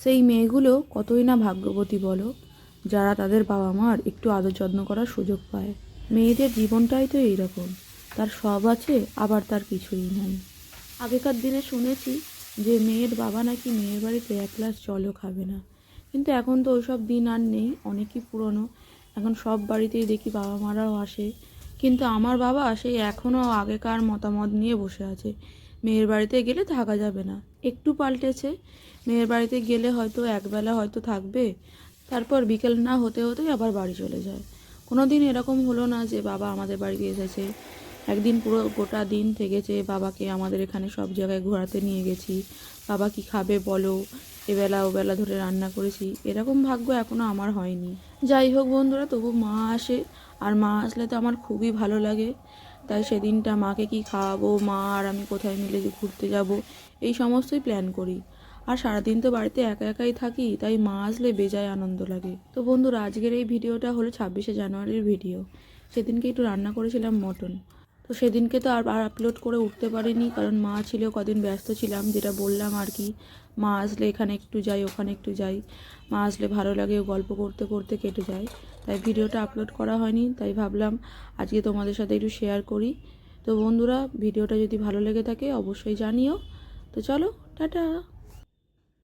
সেই মেয়েগুলো কতই না ভাগ্যবতী বলো, যারা তাদের বাবা মার একটু আদর যত্ন করার সুযোগ পায়। মেয়েদের জীবনটাই তো এইরকম, তার সব আছে আবার তার কিছুই নাই। আগেকার দিনে শুনেছি যে মেয়ের বাবা নাকি মেয়ের বাড়িতে এক গ্লাস জলও খাবে না, কিন্তু এখন তো ওইসব দিন আর নেই, অনেকই পুরনো। এখন সব বাড়িতেই দেখি বাবা মারাও আসে, কিন্তু আমার বাবা সেই এখনও আগেকার মতামত নিয়ে বসে আছে। মেয়ের বাড়িতে গেলে থাকা যাবে না, একটু পাল্টেছে। মেয়ের বাড়িতে গেলে হয়তো একবেলা হয়তো থাকবে, তারপর বিকেল না হতে হতেই আবার বাড়ি চলে যায়। কোনো দিন এরকম হলো না যে বাবা আমাদের বাড়িতে এসেছে, একদিন পুরো গোটা দিন থেকেছে। বাবাকে আমাদের এখানে সব জায়গায় ঘোরাতে নিয়ে গেছি, বাবা কি খাবে বলো, এবেলা ওবেলা ধরে রান্না করেছি। এরকম ভাগ্য এখনও আমার হয়নি। যাই হোক বন্ধুরা, তবু মা আসে, আর মা আসলে তো আমার খুবই ভালো লাগে। তাই সেদিনটা মাকে কি খাওয়াবো, মা আর আমি কোথায় মিলে যে ঘুরতে যাব, এই সমস্তই প্ল্যান করি। আর সারাদিন তো বাড়িতে একা একাই থাকি, তাই মা আসলে বেজায় আনন্দ লাগে। তো বন্ধুরা, আজকের এই ভিডিওটা হলো 26শে জানুয়ারির ভিডিও। সেদিনকে একটু রান্না করেছিলাম মটন। তো সেদিনকে তো আর আপলোড করে উঠতে পারিনি, কারণ মা ছিল, কদিন ব্যস্ত ছিলাম, যেটা বললাম আর কি। মা আসলে এখানে একটু যাই, ওখানে একটু যাই, মা আসলে ভালো লাগে, গল্প করতে করতে কেটে যায়। তাই ভিডিওটা আপলোড করা হয়নি, তাই ভাবলাম আজকে তোমাদের সাথে একটু শেয়ার করি। তো বন্ধুরা, ভিডিওটা যদি ভালো লেগে থাকে অবশ্যই জানিও। তো চলো, টাটা।